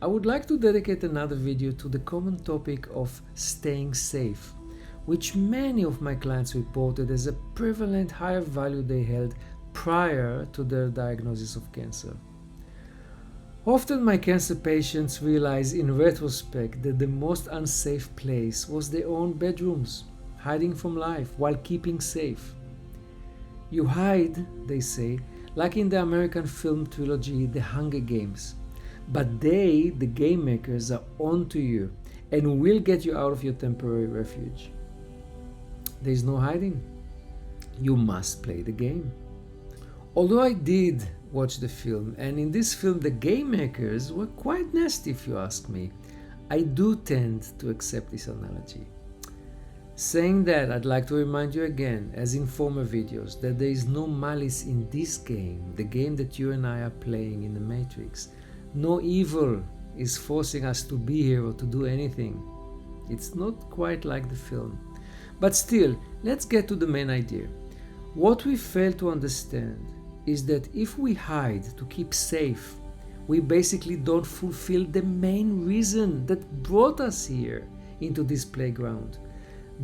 I would like to dedicate another video to the common topic of staying safe, which many of my clients reported as a prevalent higher value they held prior to their diagnosis of cancer. Often my cancer patients realize in retrospect that the most unsafe place was their own bedrooms, hiding from life while keeping safe. You hide, they say, like in the American film trilogy The Hunger Games, but they, the game makers, are onto you and will get you out of your temporary refuge. There is no hiding. You must play the game. Although I did watch the film, and in this film the game makers were quite nasty if you ask me, I do tend to accept this analogy. Saying that, I'd like to remind you again, as in former videos, that there is no malice in this game, the game that you and I are playing in the Matrix. No evil is forcing us to be here or to do anything. It's not quite like the film. But still, let's get to the main idea. What we fail to understand is that if we hide to keep safe, we basically don't fulfill the main reason that brought us here into this playground,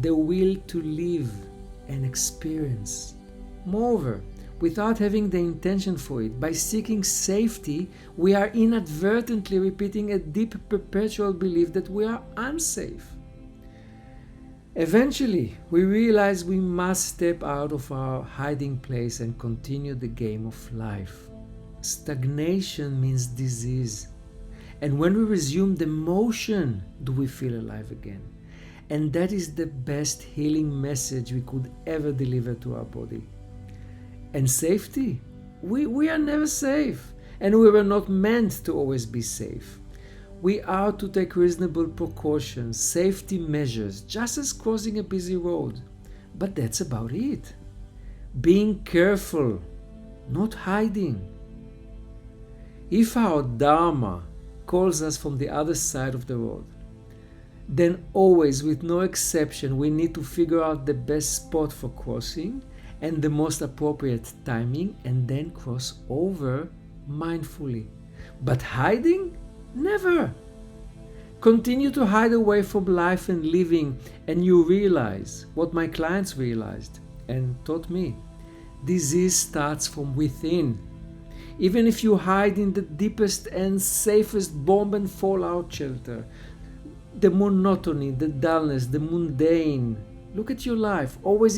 the will to live and experience. Moreover, without having the intention for it, by seeking safety, we are inadvertently repeating a deep perpetual belief that we are unsafe. Eventually, we realize we must step out of our hiding place and continue the game of life. Stagnation means disease. And when we resume the motion, do we feel alive again. And that is the best healing message we could ever deliver to our body. And safety? We are never safe. And we were not meant to always be safe. We are to take reasonable precautions, safety measures, just as crossing a busy road. But that's about it. Being careful, not hiding. If our Dharma calls us from the other side of the road, then always, with no exception, we need to figure out the best spot for crossing and the most appropriate timing, and then cross over mindfully. But hiding? Never. Continue to hide away from life and living, and you realize what my clients realized and taught me. Disease starts from within. Even if you hide in the deepest and safest bomb and fallout shelter, the monotony, the dullness, the mundane. Look at your life, always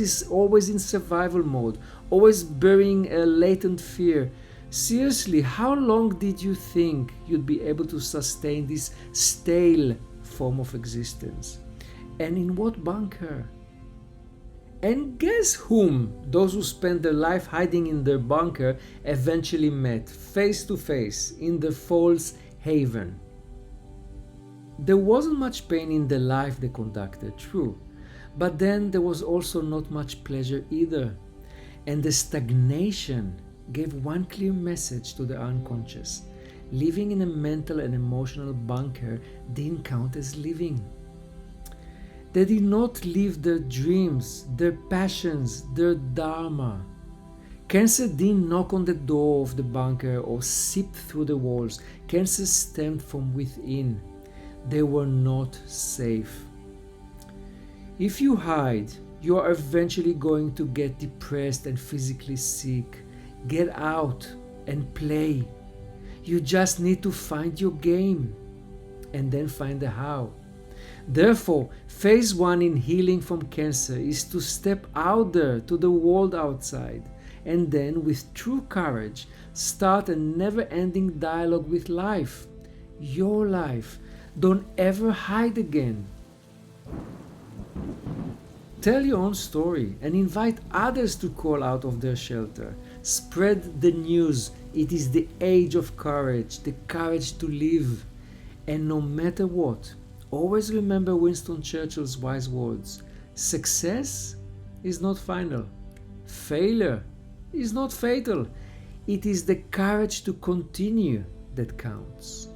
in survival mode, always burying a latent fear. Seriously, how long did you think you'd be able to sustain this stale form of existence? And in what bunker? And guess whom those who spent their life hiding in their bunker eventually met face to face in the false haven? There wasn't much pain in the life they conducted, true, but then there was also not much pleasure either. And the stagnation gave one clear message to the unconscious. Living in a mental and emotional bunker didn't count as living. They did not live their dreams, their passions, their dharma. Cancer didn't knock on the door of the bunker or seep through the walls. Cancer stemmed from within. They were not safe. If you hide, you are eventually going to get depressed and physically sick. Get out and play. You just need to find your game and then find the how. Therefore, phase 1 in healing from cancer is to step out there to the world outside, and then with true courage start a never-ending dialogue with life. Your life. Don't ever hide again. Tell your own story and invite others to crawl out of their shelter. Spread the news. It is the age of courage, the courage to live. And no matter what, always remember Winston Churchill's wise words. Success is not final. Failure is not fatal. It is the courage to continue that counts.